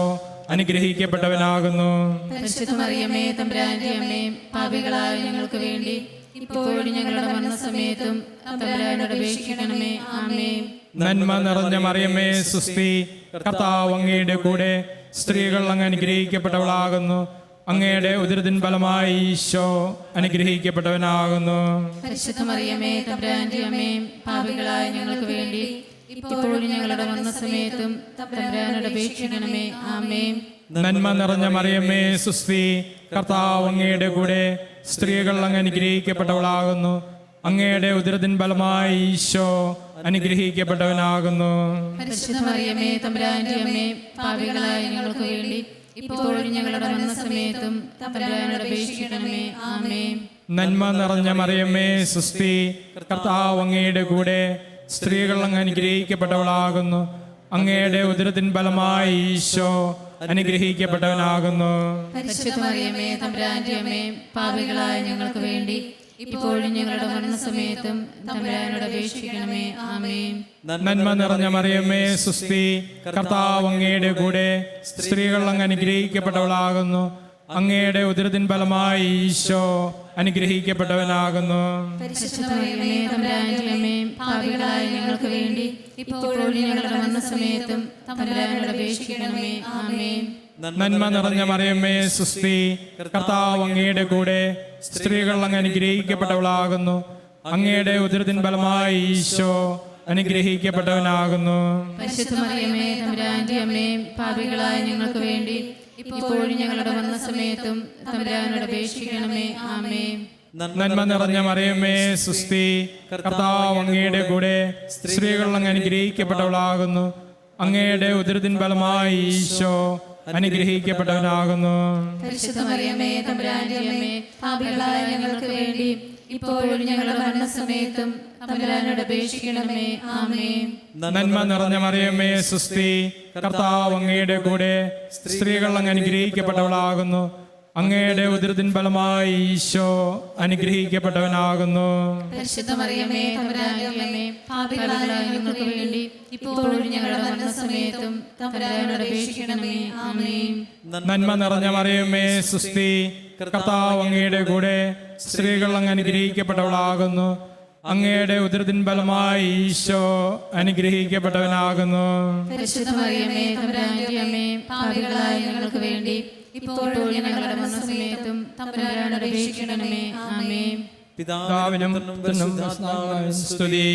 അനുഗ്രഹിക്കപ്പെട്ടവനാകുന്നു. പരിശുദ്ധ മറിയമേ തമ്പുരാന്റെ അമ്മേ, പാപികളായ ഞങ്ങൾക്ക് വേണ്ടി ഇപ്പോഴും ഞങ്ങളുടെ മരണസമയത്തും തമ്പുരാനോട് അപേക്ഷിക്കണമേ. ആമേൻ. നന്മ നിറഞ്ഞ മറിയമ്മേ സുസ്തി, കർത്താവ് അങ്ങയുടെ കൂടെ സ്ത്രീകൾ അങ്ങ് അനുഗ്രഹിക്കപ്പെട്ടവളാകുന്നു. അങ്ങയുടെ ഉദരത്തിൻ ഫലമായി ഈശോ അനുഗ്രഹിക്കപ്പെട്ടവനാകുന്നു. പരിശുദ്ധ മറിയമേ തമ്പുരാന്റെ അമ്മേ, പാപികളായ ഞങ്ങൾക്ക് വേണ്ടി ഇപ്പോഴും ഞങ്ങളുടെ മരണസമയത്തും തമ്പുരാനോട് അപേക്ഷിക്കണമേ. ആമേൻ. നന്മ നിറഞ്ഞ മറിയമ്മേ സുസ്തി, കർത്താവ് അങ്ങയുടെ കൂടെ സ്ത്രീകൾ അങ്ങ് അനുഗ്രഹിക്കപ്പെട്ടവളാകുന്നു. അങ്ങയുടെ ഉദരത്തിൻ ഫലമായി ഈശോ അനുഗ്രഹിക്കപ്പെട്ടവനാകുന്നു. പരിശുദ്ധ മറിയമേ തമ്പുരാന്റെ അമ്മേ, പാപികളായ ഞങ്ങൾക്ക് വേണ്ടി ഇപ്പോഴും ഞങ്ങളുടെ മരണസമയത്തും തമ്പുരാനോട് അപേക്ഷിക്കണമേ. ആമേൻ. നന്മ നിറഞ്ഞ മറിയമ്മേ സുസ്തി, കർത്താവ് അങ്ങയുടെ കൂടെ സ്ത്രീകൾ അങ്ങ് അനുഗ്രഹിക്കപ്പെട്ടവളാകുന്നു. അങ്ങയുടെ ഉദരത്തിൻ ഫലമായി ഈശോ അനുഗ്രഹിക്കപ്പെട്ടവനാകുന്നു. പരിശുദ്ധ മറിയമേ തമ്പുരാന്റെ അമ്മേ, പാപികളായ ഞങ്ങൾക്ക് വേണ്ടി ഇപ്പോഴും ഞങ്ങളുടെ മരണസമയത്തും തമ്പുരാനോട് അപേക്ഷിക്കണമേ. ആമേൻ. നന്മ നിറഞ്ഞ മറിയമ്മേ സുസ്തി, കർത്താവ് അങ്ങയുടെ കൂടെ സ്ത്രീകൾ അങ്ങ് അനുഗ്രഹിക്കപ്പെട്ടവളാകുന്നു. അങ്ങയുടെ ഉദരത്തിൻ ഫലമായി ഈശോ അനുഗ്രഹിക്കപ്പെട്ടവനാകുന്നു. പരിശുദ്ധ മറിയമേ തമ്പുരാന്റെ അമ്മേ, പാപികളായ ഞങ്ങൾക്ക് വേണ്ടി ഇപ്പോഴും ഞങ്ങളുടെ മരണസമയത്തും തമ്പുരാനോട് അപേക്ഷിക്കണമേ. ആമേൻ. നന്മ നിറഞ്ഞ മറിയമ്മേ സുസ്തി, കർത്താവ് അങ്ങയുടെ കൂടെ സ്ത്രീകൾ അങ്ങ് അനുഗ്രഹിക്കപ്പെട്ടവളാകുന്നു. അങ്ങയുടെ ഉദരത്തിൻ ഫലമായി ഈശോ അനുഗ്രഹിക്കപ്പെട്ടവനാകുന്നു. പരിശുദ്ധ മറിയമേ തമ്പുരാന്റെ അമ്മേ, പാപികളായ ഞങ്ങൾക്ക് വേണ്ടി ഇപ്പോഴും ഞങ്ങളുടെ മരണസമയത്തും തമ്പുരാനോട് അപേക്ഷിക്കണമേ. ആമേൻ. നന്മ നിറഞ്ഞ മറിയമ്മേ സുസ്തി, കർത്താവ് അങ്ങയുടെ കൂടെ സ്ത്രീകൾ അങ്ങ് അനുഗ്രഹിക്കപ്പെട്ടവളാകുന്നു. അങ്ങയുടെ ഉദരത്തിൻ ഫലമായി ഈശോ അനുഗ്രഹിക്കപ്പെട്ടവനാകുന്നു. പരിശുദ്ധ മറിയമേ തമ്പുരാന്റെ അമ്മേ, പാപികളായ ഞങ്ങൾക്ക് വേണ്ടി ഇപ്പോഴും ഞങ്ങളുടെ മരണസമയത്തും തമ്പുരാനോട് അപേക്ഷിക്കണമേ. ആമേൻ. നന്മ നിറഞ്ഞ മറിയമ്മേ സുസ്തി, കർത്താവ് അങ്ങയുടെ കൂടെ സ്ത്രീകൾ അങ്ങ് അനുഗ്രഹിക്കപ്പെട്ടവളാകുന്നു. അങ്ങയുടെ ഉദരത്തിൻ ഫലമായി ഈശോ അനുഗ്രഹിക്കപ്പെട്ടവനാകുന്നു. പരിശുദ്ധ മറിയമേ തമ്പുരാന്റെ അമ്മേ, പാപികളായ ഞങ്ങൾക്ക് വേണ്ടി ഇപ്പോഴും ഞങ്ങളുടെ മരണസമയത്തും തമ്പുരാനോട് അപേക്ഷിക്കണമേ. ആമേൻ. നന്മ നിറഞ്ഞ മറിയമ്മേ സുസ്തി, കർത്താവ് അങ്ങയുടെ കൂടെ സ്ത്രീകൾ അങ്ങ് അനുഗ്രഹിക്കപ്പെട്ടവളാകുന്നു. അങ്ങയുടെ ഉദരത്തിൻ ഫലമായി ഈശോ അനുഗ്രഹിക്കപ്പെട്ടവനാകുന്നു. പരിശുദ്ധ മറിയമേ തമ്പുരാന്റെ അമ്മേ, പാപികളായ ഞങ്ങൾക്ക് വേണ്ടി ഇപ്പോഴും ഞങ്ങളുടെ മരണസമയത്തും തമ്പുരാനോട് അപേക്ഷിക്കണമേ. ആമേൻ. പിതാവിനും പുത്രനും പരിശുദ്ധാത്മാവിനും സ്തുതി.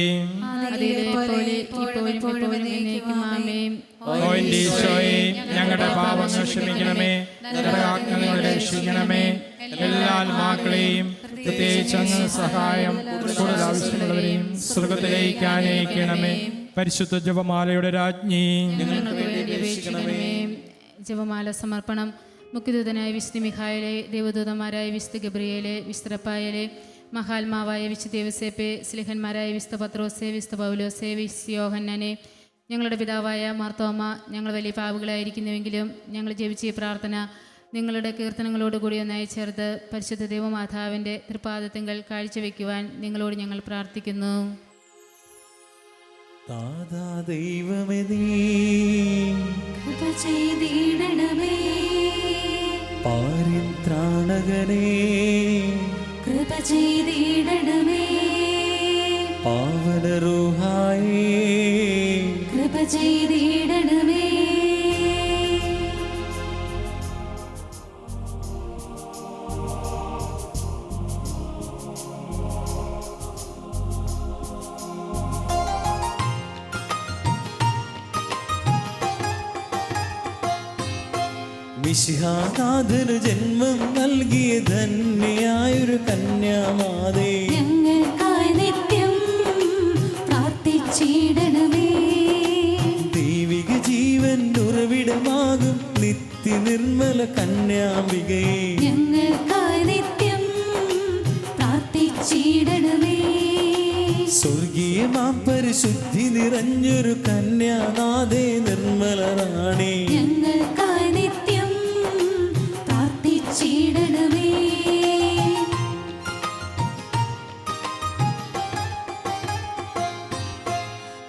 അതിലെപ്പോലെ ഇപ്പോഴും എപ്പോഴും എന്നേക്കും. ആമേൻ. ഓ എൻ്റെ ഈശോയേ, ഞങ്ങളുടെ പാപങ്ങൾ ക്ഷമിക്കണമേ, നരകാഗ്നിയിൽ രക്ഷിക്കണമേ. എല്ലാ ആത്മാക്കളെയും പ്രത്യേകിച്ച് അങ്ങ് സഹായം കൂടുതൽ ആവശ്യമുള്ളവരെയും സ്വർഗത്തിലേക്ക് ആനയിക്കണമേ. പരിശുദ്ധ ജപമാലയുടെ രാജ്ഞി, ഞങ്ങൾക്ക് വേണ്ടി അപേക്ഷിക്കണമേ. ജപമാല സമർപ്പണം. മുഖ്യദൂതനായ വിശുദ്ധ മിഖായേലെ, ദേവദൂതന്മാരായ വിശുദ്ധ ഗബ്രിയേലെ, വിശുദ്ധ റഫായേലെ, മഹാത്മാവായ വിശുദ്ധ യോസേപ്പെ, സ്ലിഹന്മാരായ വിശുദ്ധ പത്രോസെ, വിശുദ്ധ പൗലോസെ, വിശുദ്ധ യോഹന്നാനെ, ഞങ്ങളുടെ പിതാവായ മാർത്തോമ, ഞങ്ങൾ വലിയ പാപികളായിരിക്കുന്നുവെങ്കിലും ഞങ്ങൾ ജപിച്ച ഈ പ്രാർത്ഥന നിങ്ങളുടെ കീർത്തനങ്ങളോടുകൂടി ഒന്നായി ചേർത്ത് പരിശുദ്ധ ദൈവമാതാവിൻ്റെ തൃപ്പാദത്തിങ്കൽ കാഴ്ചവെക്കുവാൻ നിങ്ങളോട് ഞങ്ങൾ പ്രാർത്ഥിക്കുന്നു. താതാ ദൈവമേ നീ കൃപ ചെയ്തിടണമേ, പാരിത്രാണകനേ കൃപ ചെയ്തിടണമേ, പാവനരൂഹായേ കൃപ ചെയ്തിടണമേ. മിശിഹാനാഥന് ജന്മം നൽകിയ ധന്യയായൊരു കന്യാമാതേ, ഞങ്ങൾക്കായി നിത്യം പ്രാർത്ഥിച്ചിടണമേ, ദൈവിക ജീവൻ ഉറവിടമാകും നിത്യ നിർമ്മല കന്യാംബികയെ, ഞങ്ങൾക്കായി നിത്യം പ്രാർത്ഥിച്ചിടണമേ, സ്വർഗീയമാം പരിശുദ്ധി നിറഞ്ഞൊരു കന്യാനാഥേ നിർമ്മല റാണി, ഞങ്ങൾക്കായി നിത്യം പ്രാർത്ഥിച്ചിടണമേ.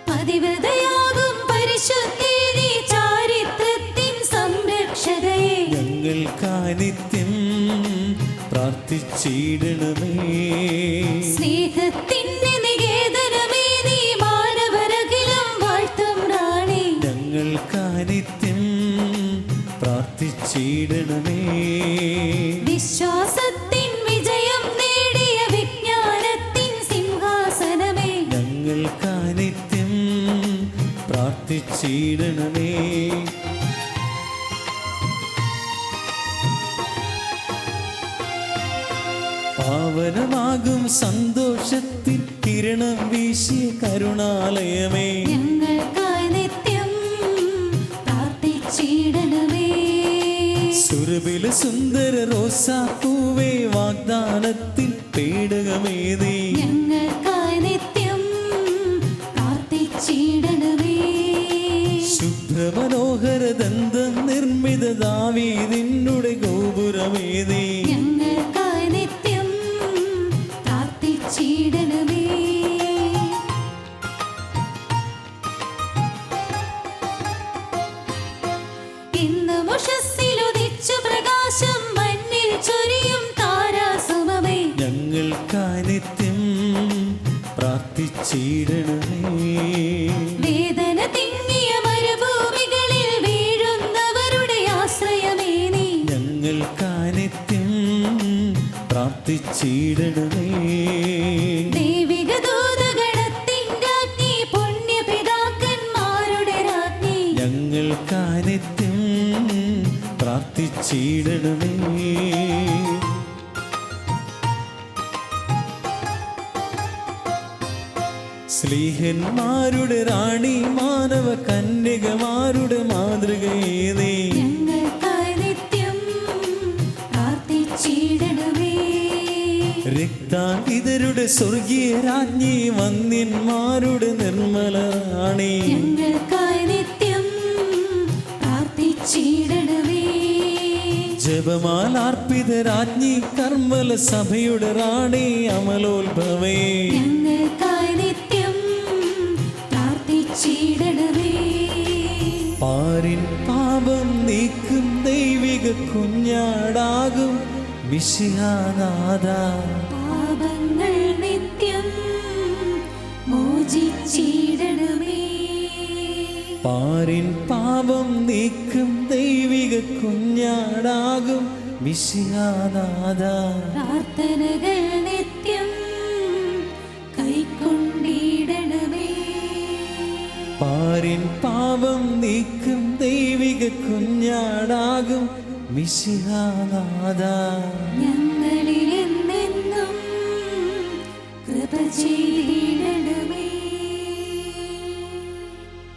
പതിവ്രതയാകും പരിശുദ്ധി നീ ചാരിത്രത്തിൻ സംരക്ഷകയെ, ഞങ്ങൾക്കായി നിത്യം പ്രാർത്ഥിച്ചിടണമേ, സ്നേഹത്തിന്റെ നികേതനമേ നീ മാനവരകിലും വാഴ്ത്തും റാണി, ഞങ്ങൾക്കായി നിത്യം പ്രാർത്ഥിച്ചിടണമേ, വിശ്വാസത്തിൻ വിജയം നേടിയ വിജ്ഞാനത്തിൻ സിംഹാസനമേ, ഞങ്ങൾക്കായി നിത്യം പ്രാർത്ഥിച്ചിടണമേ, പാവനമാകും സന്തോഷത്തിൽ കിരണം വീശിയ കരുണാലയമേ, ഞങ്ങൾക്കായി നിത്യം പ്രാർത്ഥിച്ചിടണമേ, സുരഭില സുന്ദര റോസാപ്പൂവേ വാഗ്ദാനത്തിൽ പേടകമേതേ, ഞങ്ങൾക്കായി നിത്യം പ്രാർത്ഥിച്ചിടണമേ, ശുഭ്രമനോഹര ദന്തം നിർമ്മിത ദാവീദിനുടെ ഗോപുരമേതേ, ഞങ്ങൾക്കായി നിത്യം പ്രാർത്ഥിച്ചിടണമേ, ഇന്ന് മുഷസ്സിലുദിച്ചു പ്രകാശം മണ്ണിൽ ചൊരിയും താരാസുമമേ, ഞങ്ങൾക്കായി നിത്യം പ്രാർത്ഥിച്ചിടണമേ, വേദന തിങ്ങിയ മരുഭൂമികളിൽ വീഴുന്നവരുടെ ആശ്രയമേ നീ, ഞങ്ങൾക്കായി നിത്യം പ്രാർത്ഥിച്ചിടണമേ, ദൈവിക ദൂതഗണത്തിന്റെ അഗ്നി പുണ്യപിതാക്കന്മാരുടെ രാജ്ഞി, ഞങ്ങൾക്കായി നിത്യം പ്രാർത്ഥിച്ചിടണമേ, സ്ലീഹന്മാരുടെ റാണി മാനവ കന്യകമാരുടെ മാതൃകയേതേ, ഞങ്ങൾക്കായി നിത്യം പ്രാർത്ഥിച്ചിടണമേ, രക്താങ്കിതരുടെ സ്വർഗീയ രാജ്ഞി വന്യന്മാരുടെ നിർമ്മല റാണി, ഞങ്ങൾക്കായി നിത്യം പ്രാർത്ഥിച്ചിടണമേ, ജപമാലാർപ്പിത രാജ്ഞി കർമ്മല സഭയുടെ റാണി അമലോത്ഭവേ, ഞങ്ങൾക്കായി നിത്യം പ്രാർത്ഥിച്ചിടണമേ, പാരിൻ പാപം നീക്കും ദൈവിക കുഞ്ഞാടാകും മിശിഹാനാഥ, പാപങ്ങൾ നിത്യം മോചിച്ചിടണമേ, പാരിൻ പാപം നീക്കും ദൈവിക കുഞ്ഞാടാകും മിശിഹാനാഥ, പ്രാർത്ഥനകൾ നിത്യം കൈക്കൊണ്ടിടണമേ, പാരിൻ പാപം നീക്കും ദൈവിക കുഞ്ഞാടാകും മിശിഹാനാഥ, ഞങ്ങളിൽ എന്നെന്നും കൃപ ചെയ്തിടണമേ.